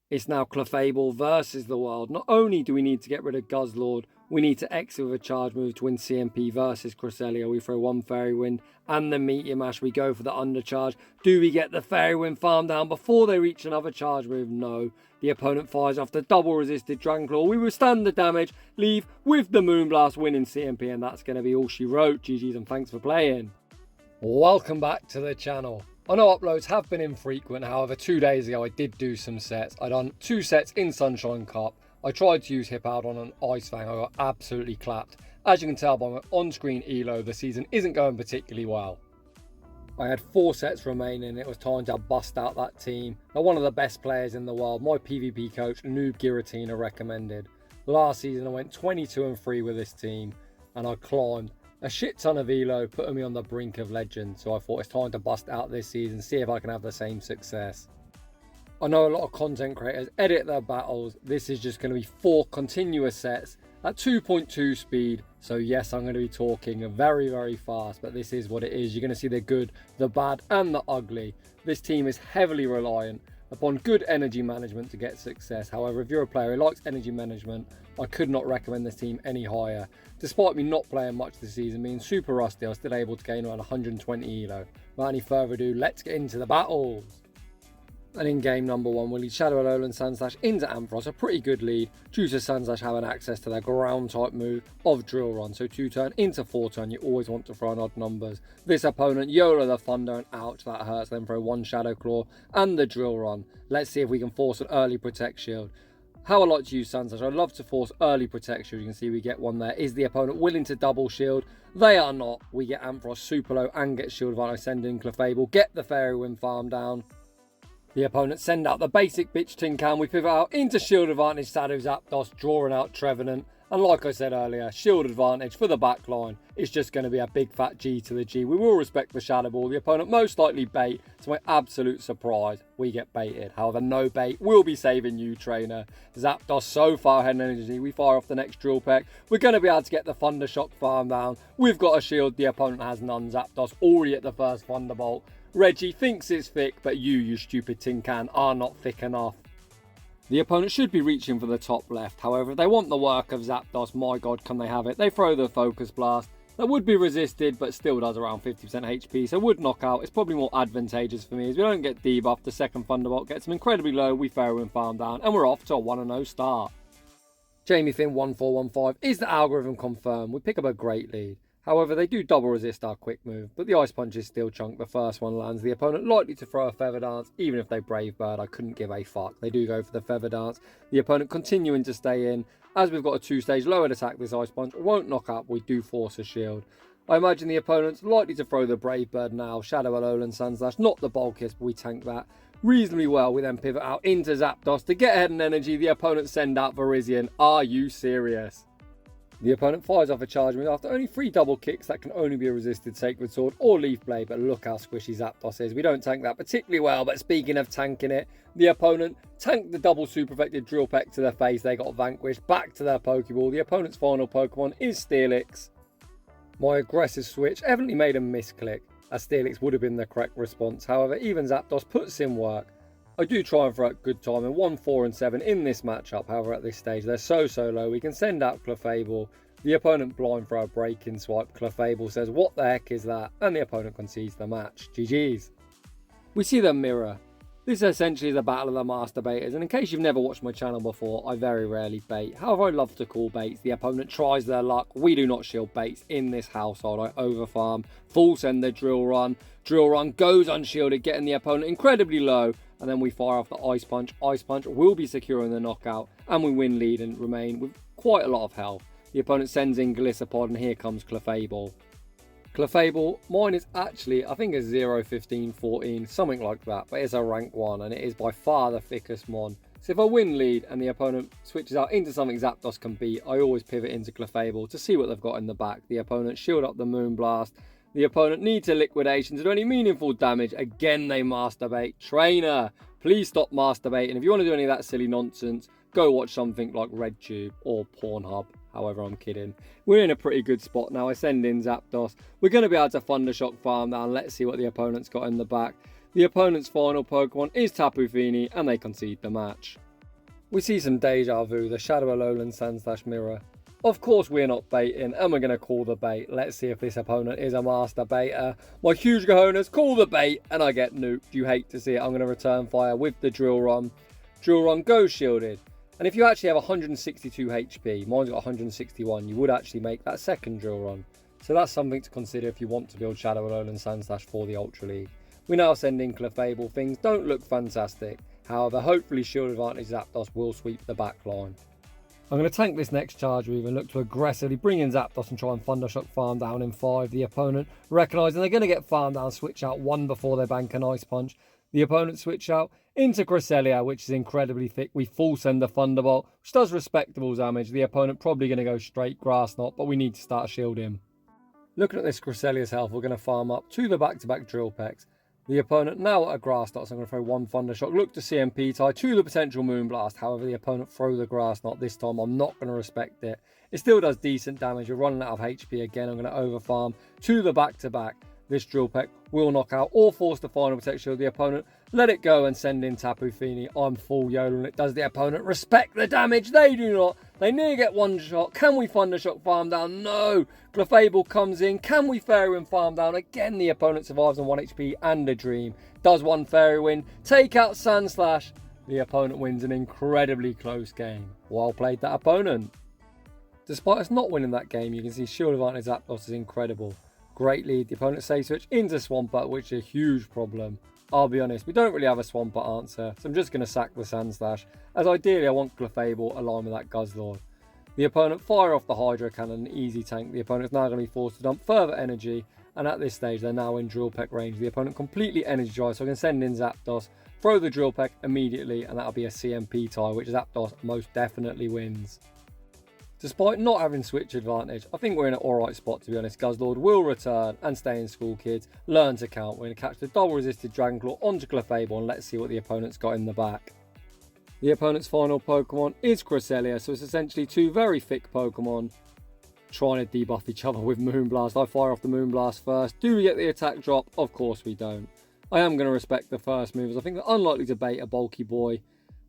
It's now Clefable versus the world. Not only do we need to get rid of Guzzlord, we need to exit with a charge move to win CMP versus Cresselia. We throw one Fairy Wind and the Meteor Mash. We go for the undercharge. Do we get the Fairy Wind farm down before they reach another charge move? No. The opponent fires off the double resisted Dragon Claw. We withstand the damage, leave with the Moonblast, winning CMP, and that's going to be all she wrote. GG's and thanks for playing. Welcome back to the channel. I know uploads have been infrequent, however 2 days ago I did do some sets. I done 2 sets in Sunshine Cup. I tried to use Hip Out on an Ice Fang, I got absolutely clapped. As you can tell by my on-screen elo, the season isn't going particularly well. I had 4 sets remaining, it was time to bust out that team. Now one of the best players in the world, my PvP coach, Noob Giratina, recommended. Last season I went 22-3 with this team, and I climbed a shit ton of elo, putting me on the brink of legend, so I thought it's time to bust out this season, see if I can have the same success. I know a lot of content creators edit their battles. This is just going to be 4 continuous sets at 2.2 speed, so yes, I'm going to be talking very fast, but this is what it is. You're going to see the good, the bad and the ugly. This team is heavily reliant upon good energy management to get success. However, if you're a player who likes energy management, I could not recommend this team any higher. Despite me not playing much this season, being super rusty, I was still able to gain around 120 elo. Without any further ado, let's get into the battles. And in game number 1, we lead Shadow Alolan Sandslash into Ampharos, a pretty good lead due to Sandslash having access to their ground type move of Drill Run. So 2 turn into 4 turn, you always want to throw in odd numbers. This opponent, YOLO the Thunder, and ouch, that hurts. Then throw 1 Shadow Claw and the Drill Run. Let's see if we can force an early Protect Shield. How I like to use Sandslash, I love to force early Protect Shield. You can see we get one there. Is the opponent willing to double shield? They are not. We get Ampharos super low and get shield while I send in Clefable. Get the Fairy Wind farm down. The opponent send out the basic bitch tin can. We pivot out into shield advantage, Shadow Zapdos, drawing out Trevenant. And like I said earlier, shield advantage for the back line. It's just going to be a big fat G to the G. We will respect the Shadow Ball. The opponent most likely bait. To my absolute surprise, we get baited. However, no bait. We'll be saving you, trainer. Zapdos so far ahead in energy. We fire off the next drill peck. We're going to be able to get the Thundershock farm down. We've got a shield. The opponent has none. Zapdos already at the first Thunderbolt. Reggie thinks it's thick, but you stupid tin can, are not thick enough. The opponent should be reaching for the top left. However, if they want the work of Zapdos, my god, can they have it? They throw the Focus Blast. That would be resisted, but still does around 50% HP, so would knock out. It's probably more advantageous for me as we don't get debuffed. The second Thunderbolt gets them incredibly low. We Fairy Wind farm down, and we're off to a 1-0 start. Jamie Finn 1415 is the algorithm confirmed. We pick up a great lead. However, they do double resist our quick move, but the Ice Punch is still chunk. The first one lands. The opponent likely to throw a Feather Dance, even if they Brave Bird. I couldn't give a fuck. They do go for the Feather Dance. The opponent continuing to stay in. As we've got a 2-stage lowered attack, this Ice Punch won't knock up. We do force a shield. I imagine the opponent's likely to throw the Brave Bird now. Shadow Alolan Sandslash, not the bulkiest, but we tank that reasonably well. We then pivot out into Zapdos to get ahead in energy. The opponent send out Virizion. Are you serious? The opponent fires off a charge move after only 3 double kicks that can only be resisted Sacred Sword or Leaf Blade, but look how squishy Zapdos is. We don't tank that particularly well, but speaking of tanking it, the opponent tanked the double super effective Drill Peck to their face. They got vanquished. Back to their Pokeball. The opponent's final Pokemon is Steelix. My aggressive switch evidently made a misclick, as Steelix would have been the correct response. However, even Zapdos puts in work. I do try and throw at good time in 1, 4 and 7 in this matchup. However, at this stage they're so low. We can send out Clefable. The opponent blind for a break-in swipe. Clefable says, what the heck is that? And the opponent concedes the match. GG's. We see the mirror. This essentially is a battle of the master baiters, and in case you've never watched my channel before, I very rarely bait. However, I love to call baits. The opponent tries their luck. We do not shield baits in this household. I overfarm, full send the Drill Run. Drill Run goes unshielded, getting the opponent incredibly low, and then we fire off the Ice Punch. Ice Punch will be securing the knockout, and we win lead and remain with quite a lot of health. The opponent sends in Gliscopod, and here comes Clefable. Clefable, mine is actually, I think it's 0, 15, 14, something like that, but it's a rank 1, and it is by far the thickest mon. So if I win lead and the opponent switches out into something Zapdos can beat, I always pivot into Clefable to see what they've got in the back. The opponent shield up the Moonblast. The opponent needs a liquidation to do any meaningful damage. Again, they masturbate. Trainer, please stop masturbating. If you want to do any of that silly nonsense, go watch something like RedTube or Pornhub. However, I'm kidding. We're in a pretty good spot now. I send in Zapdos. We're going to be able to Thundershock farm down. Let's see what the opponent's got in the back. The opponent's final Pokemon is Tapu Fini, and they concede the match. We see some deja vu, the Shadow Alolan Sandslash mirror. Of course we're not baiting, and we're going to call the bait. Let's see if this opponent is a master baiter. My huge cojones call the bait, and I get nuked. You hate to see it. I'm going to return fire with the Drill Run. Drill Run goes shielded. And if you actually have 162 HP, mine's got 161, you would actually make that second Drill Run. So that's something to consider if you want to build Shadow Alolan Sandslash for the Ultra League. We now send in Clefable. Things don't look fantastic. However, hopefully Shield Advantage Zapdos will sweep the back line. I'm going to tank this next charge move and look to aggressively bring in Zapdos and try and Thundershock farm down in 5. The opponent recognising they're going to get farm down, switch out 1 before they bank an Ice Punch. The opponent switch out into Cresselia, which is incredibly thick. We full send the Thunderbolt, which does respectable damage. The opponent probably going to go straight Grass Knot, but we need to start shielding. Looking at this Cresselia's health, we're going to farm up to the back-to-back Drill Pecks. The opponent now at a Grass Knot, so I'm going to throw 1 Thundershock. Look to CMP tie to the potential Moonblast. However, the opponent throw the Grass Knot. This time, I'm not going to respect it. It still does decent damage. We're running out of HP again. I'm going to overfarm to the back-to-back. This Drill Peck will knock out or force the final Protect Shield. The opponent let it go and send in Tapu Fini. I'm full YOLO and it does the opponent respect the damage. They do not. They nearly get 1 shot. Can we Thundershock farm down? No. Clefable comes in. Can we Fairy Wind farm down? Again, the opponent survives on 1 HP and a Dream. Does 1 Fairy Wind. Take out Sandslash. The opponent wins an incredibly close game. Well played, that opponent. Despite us not winning that game, you can see Shield Advantage Zapdos is incredible. Great lead. The opponent safe switch into Swampert, which is a huge problem. I'll be honest, we don't really have a Swampert answer, so I'm just going to sack the Sandslash, as ideally I want Clefable aligned with that Guzzlord. The opponent fire off the Hydro Cannon, an easy tank. The opponent's now going to be forced to dump further energy, and at this stage they're now in Drill Peck range. The opponent completely energy dry, so I can send in Zapdos, throw the Drill Peck immediately, and that'll be a CMP tie, which Zapdos most definitely wins. Despite not having switch advantage, I think we're in an alright spot to be honest. Guzzlord will return and stay in school, kids. Learn to count. We're going to catch the double resisted Dragon Claw onto Clefable and let's see what the opponent's got in the back. The opponent's final Pokemon is Cresselia, so it's essentially 2 very thick Pokemon trying to debuff each other with Moonblast. I fire off the Moonblast first. Do we get the attack drop? Of course we don't. I am going to respect the first move, as I think they're unlikely to bait a bulky boy.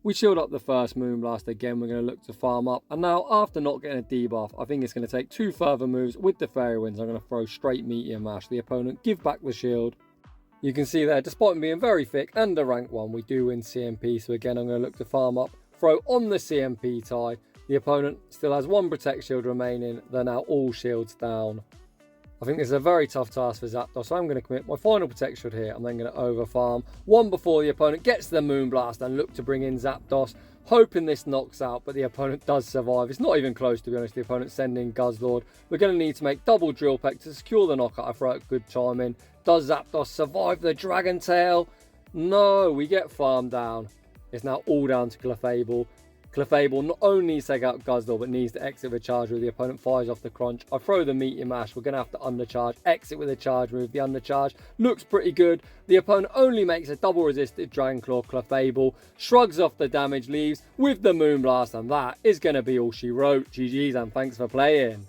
We shield up the first Moonblast again. We're going to look to farm up. And now, after not getting a debuff, I think it's going to take 2 further moves with the Fairy Winds. I'm going to throw straight Meteor Mash. The opponent give back the shield. You can see there, despite them being very thick and a rank 1, we do win CMP. So again, I'm going to look to farm up, throw on the CMP tie. The opponent still has 1 Protect Shield remaining. They're now all shields down. I think this is a very tough task for Zapdos, so I'm going to commit my final Protect Shield here. I'm then going to overfarm 1 before the opponent gets the Moonblast and look to bring in Zapdos, hoping this knocks out, but the opponent does survive. It's not even close, to be honest. The opponent's sending Guzzlord. We're going to need to make double Drill Peck to secure the knockout. I throw out good timing. Does Zapdos survive the Dragon Tail? No, we get farmed down. It's now all down to Clefable. Clefable not only needs to take out Guzzlord, but needs to exit with a charge move. The opponent fires off the Crunch. I throw the Meteor Mash. We're going to have to undercharge. Exit with a charge move. The undercharge looks pretty good. The opponent only makes a double resisted Dragon Claw. Clefable shrugs off the damage, leaves with the Moonblast, and that is going to be all she wrote. GG's and thanks for playing.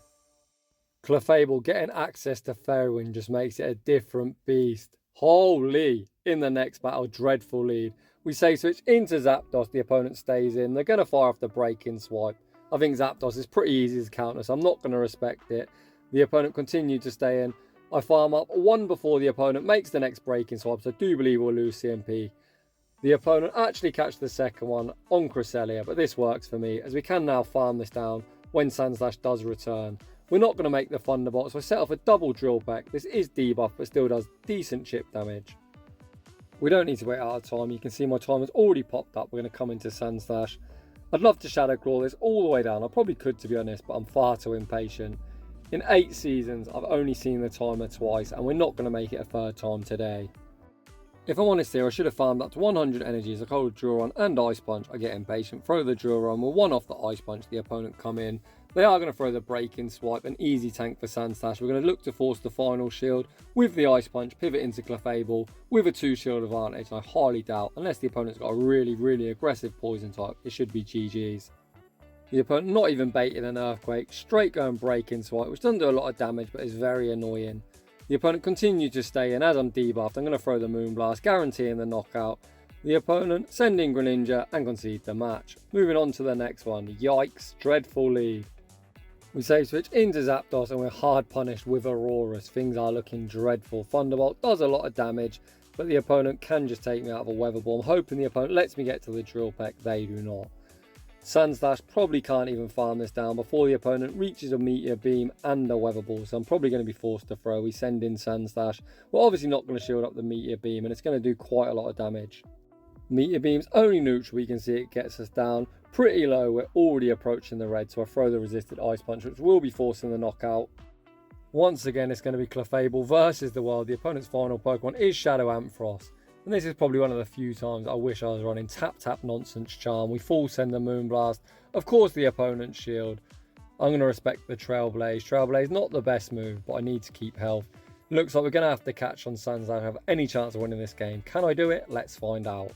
Clefable getting access to Fairy Wind just makes it a different beast. Holy! In the next battle, dreadful lead. We save switch into Zapdos, the opponent stays in. They're going to fire off the break-in swipe. I think Zapdos is pretty easy to counter, so I'm not going to respect it. The opponent continued to stay in. I farm up 1 before the opponent makes the next break-in swipe, so I do believe we'll lose CMP. The opponent actually catches the second one on Cresselia, but this works for me, as we can now farm this down when Sandslash does return. We're not going to make the Thunderbolt, so I set off a double Drill Peck. This is debuff, but still does decent chip damage. We don't need to wait out of time. You can see my time has already popped up. We're going to come into Sandslash. I'd love to Shadow Claw this all the way down. I probably could, to be honest, but I'm far too impatient. In 8 seasons, I've only seen the timer twice, and we're not going to make it a 3rd time today. If I'm honest here, I should have farmed up to 100 energies. I call Drill Run and Ice Punch. I get impatient, throw the Drill Run. We'll 1 off the Ice Punch. The opponent come in. They are going to throw the break-in swipe, an easy tank for Sandslash. We're going to look to force the final shield with the Ice Punch, pivot into Clefable with a 2 shield advantage. I highly doubt, unless the opponent's got a really, really aggressive poison type, it should be GG's. The opponent not even baiting an Earthquake, straight going break-in swipe, which doesn't do a lot of damage, but is very annoying. The opponent continued to stay in. As I'm debuffed, I'm going to throw the Moonblast, guaranteeing the knockout. The opponent send in Greninja and concede the match. Moving on to the next one. Yikes, dreadful lead. We save switch into Zapdos and we're hard punished with Aurorus. Things are looking dreadful. Thunderbolt does a lot of damage, but the opponent can just take me out of a Weather Ball. I'm hoping the opponent lets me get to the Drill Peck. They do not. Sandslash probably can't even farm this down before the opponent reaches a Meteor Beam and a Weather Ball, so I'm probably going to be forced to throw. We send in Sandslash. We're obviously not going to shield up the Meteor Beam, and it's going to do quite a lot of damage. Meteor Beam's only neutral, we can see it gets us down pretty low. We're already approaching the red, so I throw the resisted Ice Punch, which will be forcing the knockout. Once again, it's going to be Clefable versus the world. The opponent's final Pokemon is Shadow Ampharos. And this is probably one of the few times I wish I was running Tap Tap Nonsense Charm. We full send the Moonblast. Of course the opponent's shield. I'm going to respect the Trailblaze. Trailblaze not the best move, but I need to keep health. Looks like we're going to have to catch on Sandslash to have any chance of winning this game. Can I do it? Let's find out.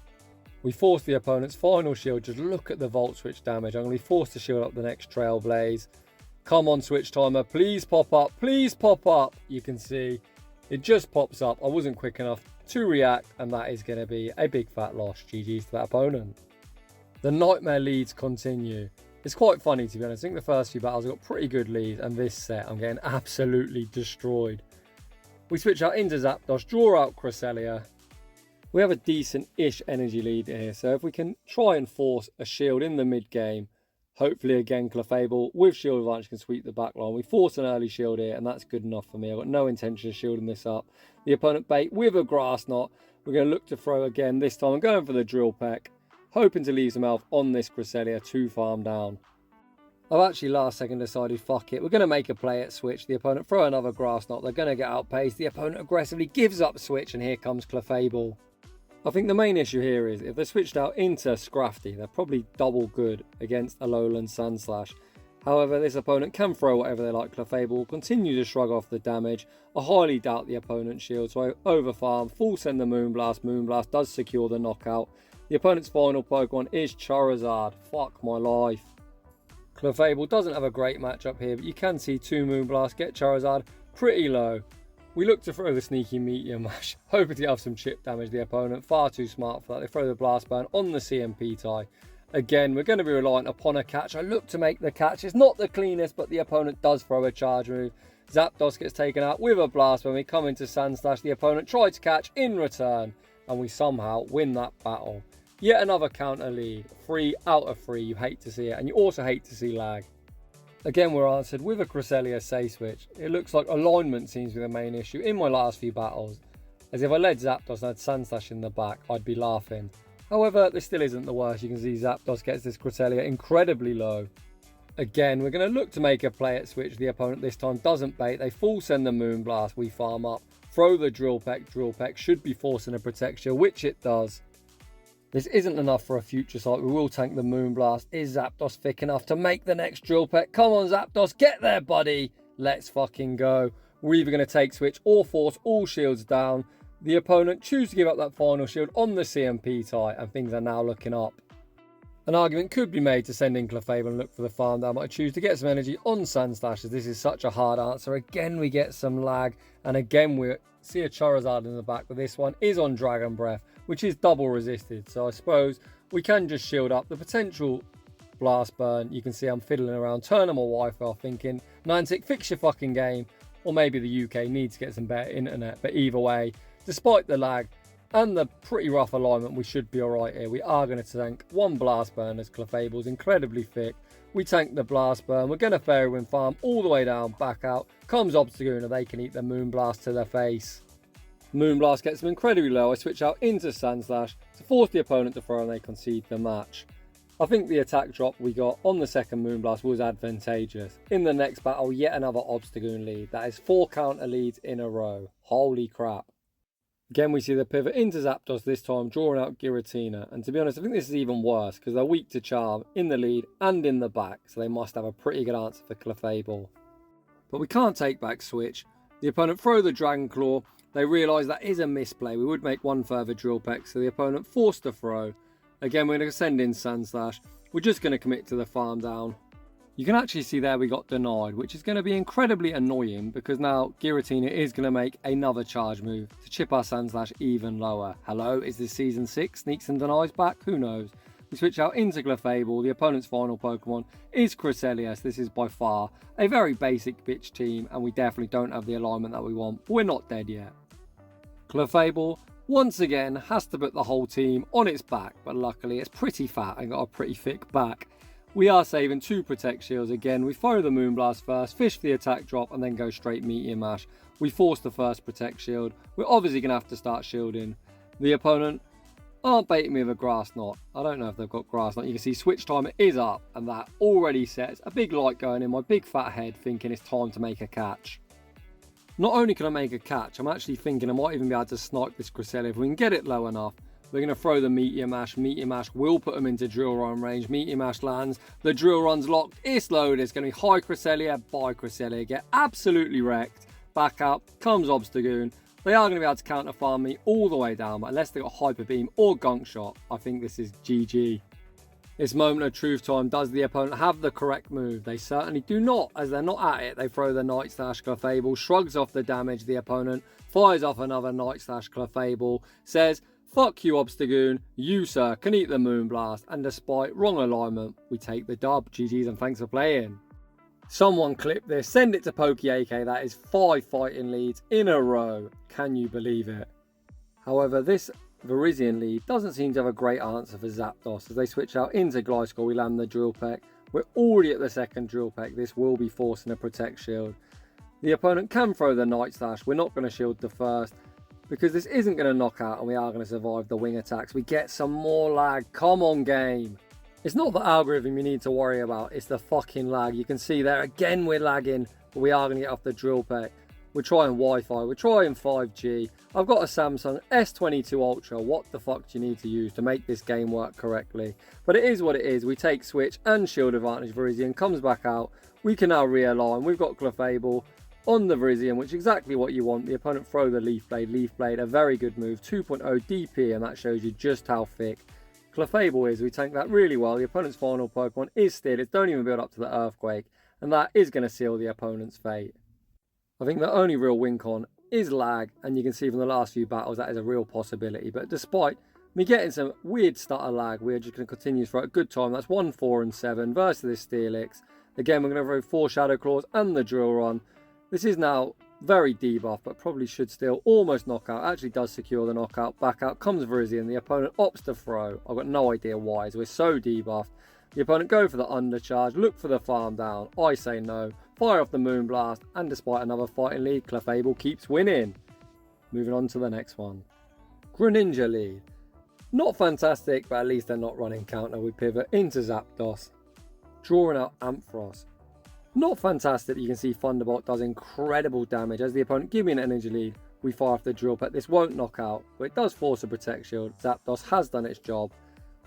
We force the opponent's final shield. Just look at the Volt Switch damage. I'm going to be forced to shield up the next Trailblaze. Come on, Switch Timer. Please pop up. Please pop up. You can see it just pops up. I wasn't quick enough to react, and that is going to be a big fat loss. GG's to that opponent. The nightmare leads continue. It's quite funny, to be honest. I think the first few battles I got pretty good leads, and this set I'm getting absolutely destroyed. We switch out into Zapdos, draw out Cresselia. We have a decent-ish energy lead here, so if we can try and force a shield in the mid-game, hopefully again Clefable with shield advantage can sweep the back line. We force an early shield here, and that's good enough for me. I've got no intention of shielding this up. The opponent bait with a Grass Knot. We're going to look to throw again this time. I'm going for the Drill Peck, hoping to leave some health on this Cresselia to farm down. I've actually last second decided, fuck it. We're going to make a play at switch. The opponent throw another Grass Knot. They're going to get outpaced. The opponent aggressively gives up switch, and here comes Clefable. I think the main issue here is if they're switched out into Scrafty, they're probably double good against Alolan Sandslash. However, this opponent can throw whatever they like. Clefable will continue to shrug off the damage. I highly doubt the opponent's shield, so I overfarm, full send the Moonblast. Moonblast does secure the knockout. The opponent's final Pokemon is Charizard. Fuck my life. Clefable doesn't have a great matchup here, but you can see two Moonblasts get Charizard pretty low. We look to throw the sneaky Meteor Mash, hoping to get off some chip damage. The opponent far too smart for that. They throw the Blast Burn on the CMP tie. Again, we're going to be reliant upon a catch. I look to make the catch. It's not the cleanest, but the opponent does throw a charge move. Zapdos gets taken out with a Blast when we come into Sandslash. The opponent tried to catch in return, and we somehow win that battle. Yet another counter lead. 3 out of 3. You hate to see it, and you also hate to see lag. Again, we're answered with a Cresselia Say Switch. It looks like alignment seems to be the main issue in my last few battles. As if I led Zapdos and had Sandslash in the back, I'd be laughing. However, this still isn't the worst. You can see Zapdos gets this Cresselia incredibly low. Again, we're going to look to make a play at switch. The opponent this time doesn't bait. They full send the Moonblast. We farm up. Throw the Drill Peck. Drill Peck should be forcing a Protecture, which it does. This isn't enough for a future sight. We will tank the Moonblast. Is Zapdos thick enough to make the next Drill Peck? Come on, Zapdos. Get there, buddy. Let's fucking go. We're either going to take switch or force all shields down. The opponent chooses to give up that final shield on the CMP tie, and things are now looking up. An argument could be made to send in Clefable and look for the farm down, but I choose to get some energy on Sandslash as this is such a hard answer. Again, we get some lag, and again, we see a Charizard in the back, but this one is on Dragon Breath, which is double resisted. So I suppose we can just shield up the potential Blast Burn. You can see I'm fiddling around, turning my Wi-Fi off, thinking, Niantic, fix your fucking game. Or maybe the UK needs to get some better internet, but either way, despite the lag and the pretty rough alignment, we should be alright here. We are going to tank one Blast Burn as Clefable's incredibly thick. We tank the Blast Burn. We're going to Fairy Wind farm all the way down, back out. Comes Obstagoon, they can eat the Moonblast to their face. Moonblast gets them incredibly low. I switch out into Sandslash to force the opponent to throw, and they concede the match. I think the attack drop we got on the second Moonblast was advantageous. In the next battle, yet another Obstagoon lead. That is 4 counter leads in a row. Holy crap. Again, we see the pivot into Zapdos this time, drawing out Giratina. And to be honest, I think this is even worse because they're weak to Charm in the lead and in the back. So they must have a pretty good answer for Clefable. But we can't take back switch. The opponent throw the Dragon Claw. They realise that is a misplay. We would make one further Drill Peck, so the opponent forced to throw. Again, we're going to send in Sandslash. We're just going to commit to the farm down. You can actually see there we got denied, which is going to be incredibly annoying because now Giratina is going to make another charge move to chip our Sandslash even lower. Hello, is this Season 6? Sneaks and denies back? Who knows? We switch out into Clefable. The opponent's final Pokemon is Cresselia. This is by far a very basic bitch team, and we definitely don't have the alignment that we want. But we're not dead yet. Clefable once again has to put the whole team on its back, but luckily it's pretty fat and got a pretty thick back. We are saving 2 Protect Shields again. We throw the Moonblast first, fish for the attack drop, and then go straight Meteor Mash. We force the first Protect Shield. We're obviously going to have to start shielding. The opponent aren't baiting me with a Grass Knot. I don't know if they've got Grass Knot. You can see switch timer is up, and that already sets a big light going in my big fat head, thinking it's time to make a catch. Not only can I make a catch, I'm actually thinking I might even be able to snipe this Cresselia if we can get it low enough. We're going to throw the Meteor Mash. Meteor Mash will put them into Drill Run range. Meteor Mash lands. The Drill Run's locked. It's loaded. It's going to be high Cresselia, by Cresselia. Get absolutely wrecked. Back up. Comes Obstagoon. They are going to be able to counter farm me all the way down. But unless they've got Hyper Beam or Gunk Shot, I think this is GG. This moment of truth time. Does the opponent have the correct move? They certainly do not. As they're not at it, they throw the Night Slash Clefable. Shrugs off the damage. The opponent fires off another Night Slash Clefable. Says, fuck you, Obstagoon. You, sir, can eat the Moonblast. And despite wrong alignment, we take the dub. GG's and thanks for playing. Someone clip this. Send it to PokeAK. That is 5 fighting leads in a row. Can you believe it? However, this Virizion lead doesn't seem to have a great answer for Zapdos. As they switch out into Gliscor, we land the Drill Peck. We're already at the second Drill Peck. This will be forcing a Protect Shield. The opponent can throw the Night Slash. We're not going to shield the first, because this isn't going to knock out and we are going to survive the wing attacks. We get some more lag. Come on, game. It's not the algorithm you need to worry about. It's the fucking lag. You can see there again we're lagging, but we are going to get off the Drill Peck. We're trying Wi-Fi. We're trying 5G. I've got a Samsung S22 Ultra. What the fuck do you need to use to make this game work correctly? But it is what it is. We take switch and shield advantage. Virizion comes back out. We can now realign. We've got Clefable on the Virizion, which is exactly what you want. The opponent throw the Leaf Blade. Leaf Blade, a very good move. 2.0 DP, and that shows you just how thick Clefable is. We tank that really well. The opponent's final Pokemon is Steelix. It don't even build up to the Earthquake, and that is going to seal the opponent's fate. I think the only real win con is lag, and you can see from the last few battles that is a real possibility. But despite me getting some weird stutter lag, we're just going to continue for a good time. That's 1, 4, and 7 versus this Steelix. Again, we're going to throw 4 Shadow Claws and the Drill Run. This is now very debuff, but probably should still almost knock out. Actually does secure the knockout. Back out comes Virizion. The opponent opts to throw. I've got no idea why, as we're so debuffed. The opponent go for the undercharge, look for the farm down. I say no. Fire off the Moonblast, and despite another fighting lead, Clefable keeps winning. Moving on to the next one. Greninja lead. Not fantastic, but at least they're not running counter. We pivot into Zapdos. Drawing out Ampharos. Not fantastic. You can see Thunderbolt does incredible damage. As the opponent give me an energy lead, we fire off the Drill Peck. This won't knock out, but it does force a Protect Shield. Zapdos has done its job.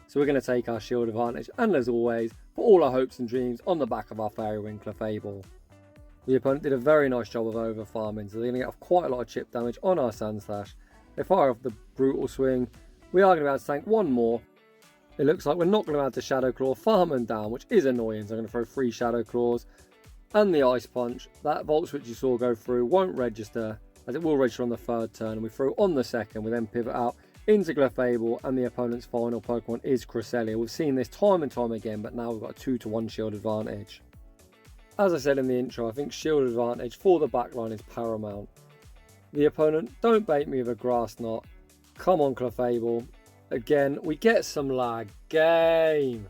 So we're going to take our shield advantage, and as always, put all our hopes and dreams on the back of our Fairy Wing Clefable. The opponent did a very nice job of over farming, so they're going to get off quite a lot of chip damage on our Sandslash. They fire off the Brutal Swing. We are going to be able to tank one more. It looks like we're not going to be able to Shadow Claw farm them down, which is annoying, so I'm going to throw 3 Shadow Claws and the Ice Punch. That Volt Switch you saw go through won't register, as it will register on the 3rd turn, and we throw on the 2nd. We then pivot out into Clefable, and the opponent's final Pokemon is Cresselia. We've seen this time and time again, but now we've got a 2-to-1 shield advantage. As I said in the intro, I think shield advantage for the backline is paramount. The opponent don't bait me with a Grass Knot. Come on, Clefable. Again, we get some lag. Game.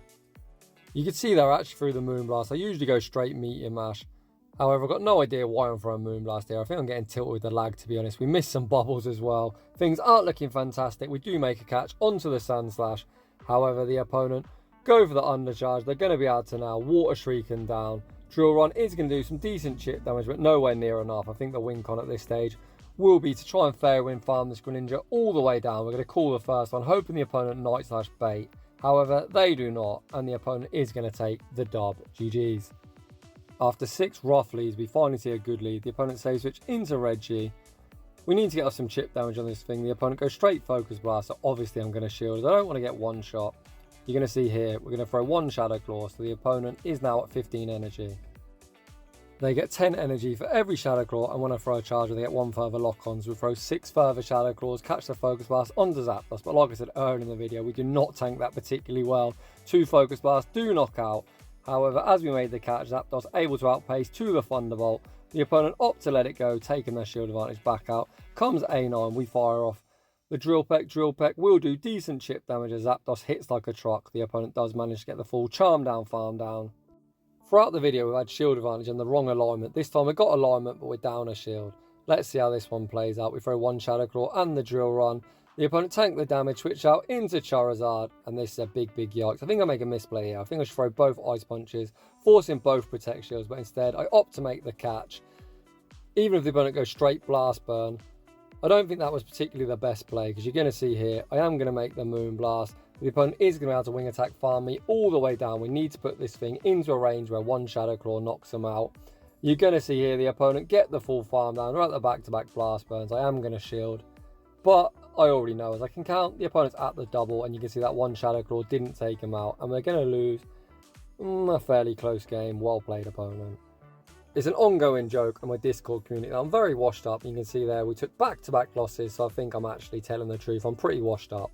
You can see they're actually through the Moonblast. I usually go straight Meteor Mash. However, I've got no idea why I'm throwing Moonblast here. I think I'm getting tilted with the lag, to be honest. We missed some bubbles as well. Things aren't looking fantastic. We do make a catch onto the Sandslash. However, the opponent go for the undercharge. They're going to be able to now Water Shrieking down. Drill Run is going to do some decent chip damage, but nowhere near enough. I think the win con at this stage will be to try and Fairy Wind farm this Greninja all the way down. We're going to call the first one, hoping the opponent Night Slash bait. However, they do not, and the opponent is going to take the dub. GG's. After 6 rough leads, we finally see a good lead. The opponent save switch into Reggie. We need to get off some chip damage on this thing. The opponent goes straight Focus Blast, so obviously I'm going to shield. I don't want to get one shot. you're going to see here, we're going to throw 1 Shadow Claw, so the opponent is now at 15 energy. They get 10 energy for every Shadow Claw, and when I throw a charger, they get 1 further lock-ons. We'll throw 6 further Shadow Claws, catch the Focus Blast onto Zapdos, but like I said earlier in the video, we do not tank that particularly well. 2 Focus Blasts do knock out. However, as we made the catch, Zapdos able to outpace to the Thunderbolt. The opponent opt to let it go, taking their shield advantage back out. Comes A9, we fire off. The Drill Peck will do decent chip damage as Zapdos hits like a truck. The opponent does manage to get the full Charm Down, Farm Down. Throughout the video, we've had shield advantage and the wrong alignment. This time we've got alignment, but we're down a shield. Let's see how this one plays out. We throw 1 Shadow Claw and the Drill Run. The opponent tank the damage, switch out into Charizard, and this is a big yikes. I think I make a misplay here. I think I should throw both Ice Punches, forcing both Protect Shields, but instead I opt to make the catch. Even if the opponent goes straight Blast Burn, I don't think that was particularly the best play, because you're going to see here, I am going to make the Moon Blast. The opponent is going to be able to Wing Attack farm me all the way down. We need to put this thing into a range where 1 Shadow Claw knocks them out. You're going to see here the opponent get the full farm down. They're at the back-to-back Blast Burns. I am going to shield. But I already know, as I can count, the opponent's at the double, and you can see that 1 Shadow Claw didn't take him out. And we're going to lose a fairly close game. Well played, opponent. It's an ongoing joke on my Discord community. I'm very washed up. You can see there we took back-to-back losses, so I think I'm actually telling the truth. I'm pretty washed up.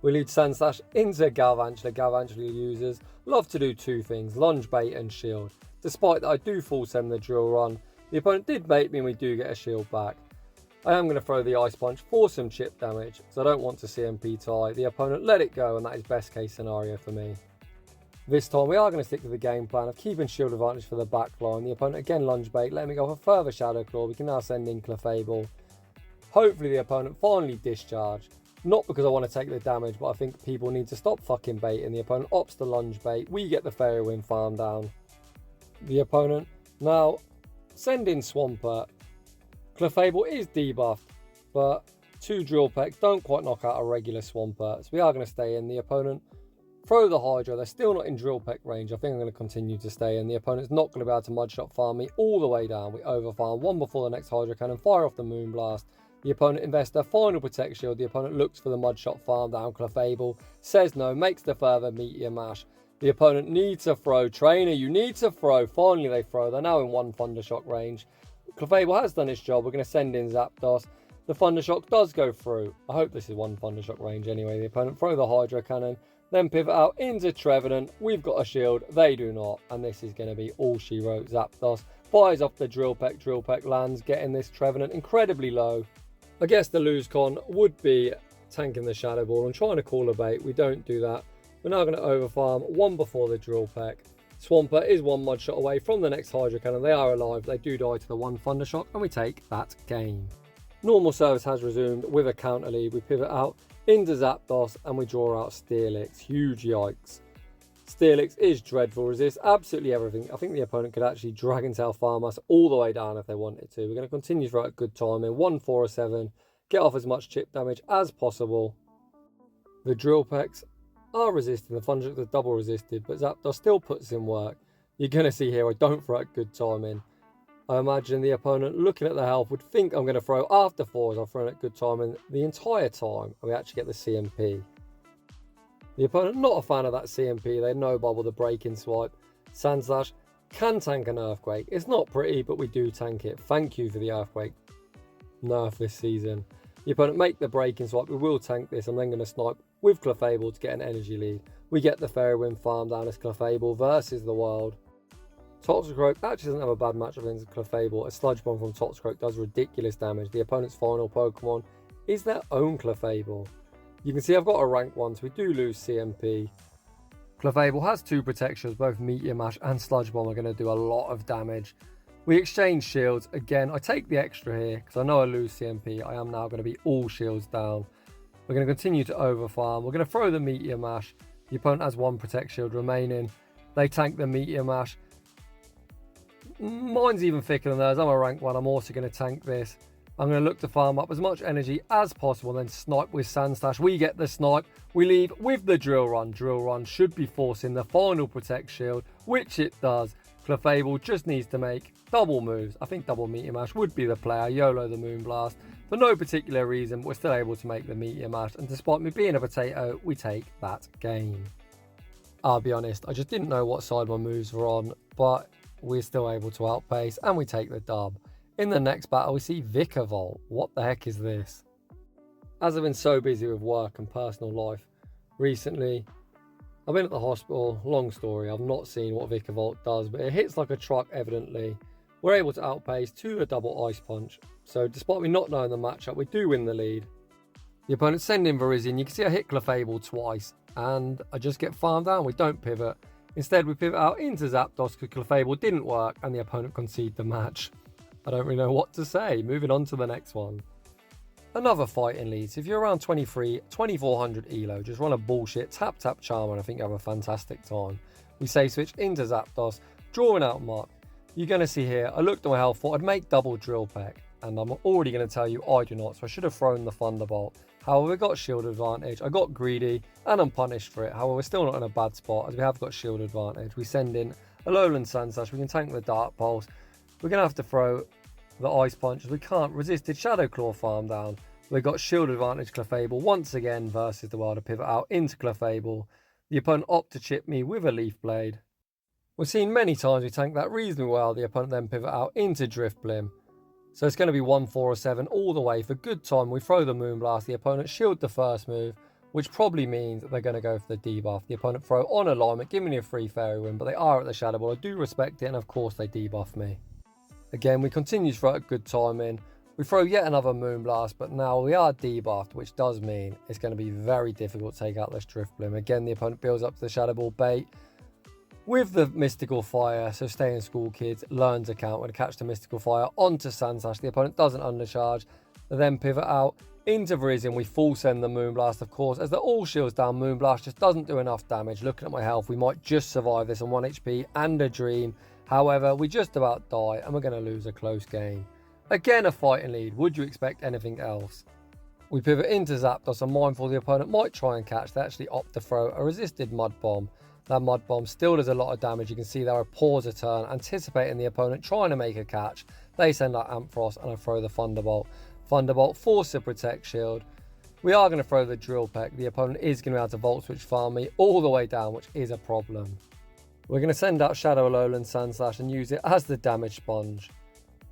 We lead Sandslash into Galvantula. Galvantula users love to do 2 things, lunge bait and shield. Despite that I do force them the Drill Run, the opponent did bait me and we do get a shield back. I am going to throw the Ice Punch for some chip damage, because I don't want to CMP tie. The opponent let it go, and that is best case scenario for me. This time we are going to stick to the game plan of keeping shield advantage for the back line. The opponent again lunge bait, letting me go for further Shadow Claw. We can now send in Clefable. Hopefully the opponent finally discharge. Not because I want to take the damage, but I think people need to stop fucking baiting. The opponent opts to lunge bait. We get the Fairy Wind farm down. The opponent now send in Swampert. Clefable is debuffed, but 2 Drill Pecks don't quite knock out a regular Swampert. So we are going to stay in. The opponent throw the Hydra. They're still not in Drill Peck range. I think I'm going to continue to stay in. The opponent's not going to be able to Mudshot farm me all the way down. We overfarm 1 before the next Hydra Cannon, fire off the Moon Blast. The opponent invests their final Protect Shield. The opponent looks for the Mudshot farm down. Clefable says no, makes the further Meteor Mash. The opponent needs to throw. Trainer, you need to throw. Finally they throw. They're now in 1 Thundershock range. Clefable has done its job. We're going to send in Zapdos. The Thundershock does go through. I hope this is 1 Thundershock range anyway. The opponent throw the Hydro Cannon, then pivot out into Trevenant. We've got a shield. They do not. And this is going to be all she wrote. Zapdos fires off the Drill Peck. Drill Peck lands, getting this Trevenant incredibly low. I guess the lose con would be tanking the Shadow Ball and trying to call a bait. We don't do that. We're now going to overfarm 1 before the Drill Peck. Swampert is 1 Mudshot away from the next Hydro Cannon. They are alive. They do die to the 1 Thundershock, and we take that game. Normal service has resumed with a counter lead. We pivot out into Zapdos and we draw out Steelix. Huge yikes. Steelix is dreadful. Resists absolutely everything. I think the opponent could actually Dragon Tail farm us all the way down if they wanted to. We're going to continue throughout a good time in 1, 4, or 7. Get off as much chip damage as possible. The Drill Pecks are resisting. The Thundershock is double resisted, but Zapdos still puts in work. You're going to see here I don't throw at good timing. I imagine the opponent looking at the health would think I'm going to throw after 4 as I've thrown at good timing the entire time, and we actually get the CMP. The opponent not a fan of that CMP. They no bubble the break-in swipe. Sandslash can tank an Earthquake. It's not pretty, but we do tank it. Thank you for the Earthquake nerf this season. The opponent make the break-in swipe. We will tank this. I'm then going to snipe with Clefable to get an energy lead. We get the Fairy Wind farm down as Clefable versus the World. Toxicroak actually doesn't have a bad matchup against Clefable. A Sludge Bomb from Toxicroak does ridiculous damage. The opponent's final Pokemon is their own Clefable. You can see I've got a rank 1, so we do lose CMP. Clefable has 2 protections, both Meteor Mash and Sludge Bomb are going to do a lot of damage. We exchange shields. Again, I take the extra here because I know I lose CMP. I am now going to be all shields down. We're going to continue to overfarm. We're going to throw the Meteor Mash. The opponent has 1 Protect Shield remaining. They tank the Meteor Mash. Mine's even thicker than theirs. I'm a rank 1. I'm also going to tank this. I'm going to look to farm up as much energy as possible, then snipe with Sandslash. We get the snipe. We leave with the Drill Run. Drill Run should be forcing the final Protect Shield, which it does. Clefable just needs to make double moves. I think double Meteor Mash would be the player. YOLO the Moon Blast. For no particular reason, we're still able to make the Meteor Mash. And despite me being a potato, we take that game. I'll be honest, I just didn't know what side my moves were on, but we're still able to outpace and we take the dub. In the next battle we see Vikavolt. What the heck is this? As I've been so busy with work and personal life recently, I've been at the hospital. Long story, I've not seen what Vikavolt does, but it hits like a truck evidently. We're able to outpace to a double ice punch, so despite me not knowing the matchup, we do win the lead. The opponent send in Virizion. You can see I hit Clefable twice and I just get farmed down. We don't pivot. Instead we pivot out into Zapdos because Clefable didn't work and the opponent conceded the match. I don't really know what to say. Moving on to the next one. Another fighting lead. So if you're around 2400 elo, just run a bullshit tap charm and I think you have a fantastic time. We save switch into Zapdos, drawing out Mark. You're going to see here, I looked at my health, thought I'd make double Drill Peck, and I'm already going to tell you I do not, so I should have thrown the Thunderbolt. However, we got shield advantage, I got greedy, and I'm punished for it. However, we're still not in a bad spot, as we have got shield advantage. We send in Alolan Sandslash, we can tank the Dark Pulse. We're going to have to throw the Ice Punch, as we can't resist it. Shadow Claw farm down. We got shield advantage Clefable once again versus the world to pivot out into Clefable. The opponent opt to chip me with a Leaf Blade. We've seen many times we tank that reasonably well. The opponent then pivot out into Drifblim. So it's going to be 1, 4 or 7 all the way. For good time, we throw the Moonblast. The opponent shield the first move, which probably means that they're going to go for the debuff. The opponent throw on alignment, giving me a free Fairy Wind, but they are at the Shadow Ball. I do respect it, and of course they debuff me. Again, we continue to throw at good timing. We throw yet another Moonblast, but now we are debuffed, which does mean it's going to be very difficult to take out this Drifblim. Again, the opponent builds up to the Shadow Ball bait with the Mystical Fire, so stay in school kids, learns account when to catch the Mystical Fire onto Sandslash. The opponent doesn't undercharge. They then pivot out into Virizion. We full send the Moonblast, of course, as they're all shields down. Moonblast just doesn't do enough damage. Looking at my health, we might just survive this on 1 HP and a dream. However, we just about die and we're going to lose a close game. Again, a fighting lead. Would you expect anything else? We pivot into Zapdos and mindful the opponent might try and catch. They actually opt to throw a resisted Mud Bomb. That Mud Bomb still does a lot of damage. You can see there I pause a turn, anticipating the opponent trying to make a catch. They send out Ampharos and I throw the Thunderbolt. Thunderbolt forces a Protect Shield. We are going to throw the Drill Peck. The opponent is going to be able to Volt Switch farm me all the way down, which is a problem. We're going to send out Shadow Alolan Sandslash and use it as the damage sponge.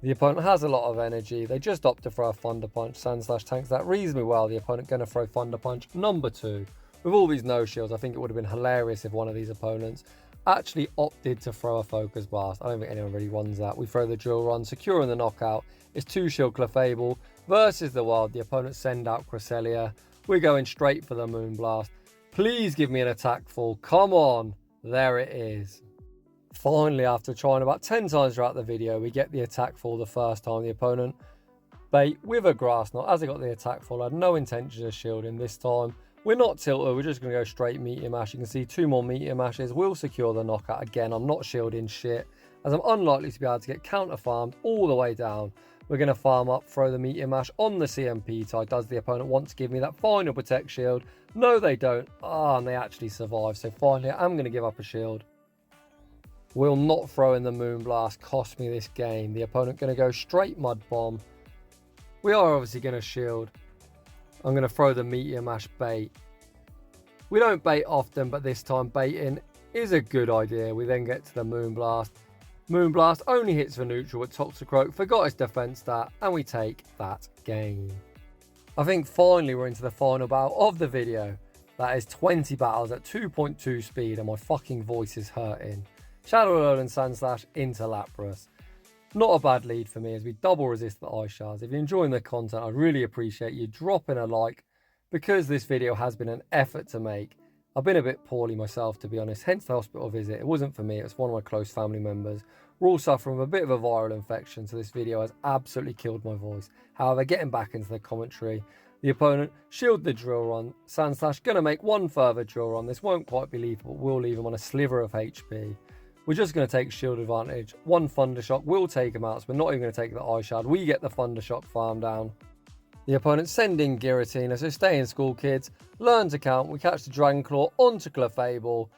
The opponent has a lot of energy. They just opt to throw a Thunder Punch. Sandslash tanks that reasonably well. The opponent going to throw Thunder Punch number 2. With all these no shields, I think it would have been hilarious if one of these opponents actually opted to throw a Focus Blast. I don't think anyone really wants that. We throw the Drill Run, securing the knockout. It's 2 shield Clefable versus the wild. The opponent send out Cresselia. We're going straight for the Moonblast. Please give me an attack fall. Come on. There it is. Finally, after trying about 10 times throughout the video, we get the attack fall the first time. The opponent bait with a Grass Knot. As I got the attack fall, I had no intention of shielding this time. We're not tilted, we're just going to go straight Meteor Mash. You can see 2 more Meteor Mashes will secure the knockout. Again, I'm not shielding shit, as I'm unlikely to be able to get counter farmed all the way down. We're going to farm up, throw the Meteor Mash on the CMP tide. Does the opponent want to give me that final Protect Shield? No, they don't. And they actually survive. So finally, I'm going to give up a shield. Will not throw in the Moonblast, cost me this game. The opponent going to go straight Mud Bomb. We are obviously going to shield. I'm going to throw the Meteor Mash bait. We don't bait often, but this time baiting is a good idea. We then get to the Moonblast. Moonblast only hits for neutral, but Toxicroak forgot his defense stat, and we take that game. I think finally we're into the final battle of the video. That is 20 battles at 2.2 speed, and my fucking voice is hurting. Shadow Alolan Sandslash into Lapras. Not a bad lead for me as we double resist the Ice Shards. If you're enjoying the content, I'd really appreciate you dropping a like, because this video has been an effort to make. I've been a bit poorly myself, to be honest, hence the hospital visit. It wasn't for me, it was one of my close family members. We're all suffering from a bit of a viral infection, so this video has absolutely killed my voice. However, getting back into the commentary, the opponent shield the Drill Run. Sandslash going to make one further Drill Run. This won't quite be lethal, but we'll leave him on a sliver of HP. We're just going to take shield advantage. One Thundershock will take him out, so we're not even going to take the Ice Shard. We get the Thundershock farm down. The opponent sending Giratina, so stay in school kids. Learn to count. We catch the Dragon Claw onto Clefable.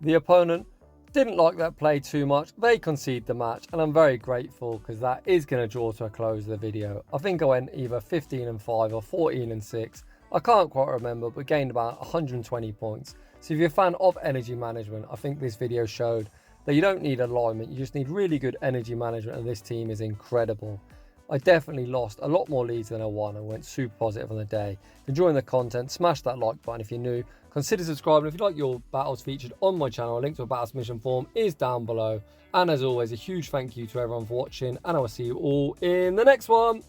The opponent didn't like that play too much. They concede the match, and I'm very grateful because that is going to draw to a close of the video. I think I went either 15-5 or 14-6. I can't quite remember, but gained about 120 points. So if you're a fan of energy management, I think this video showed that you don't need alignment, you just need really good energy management, and this team is incredible. I definitely lost a lot more leads than I won and went super positive on the day. If you're enjoying the content, smash that like button. If you're new, consider subscribing. If you like your battles featured on my channel, a link to a battle submission form is down below. And as always, a huge thank you to everyone for watching, and I will see you all in the next one.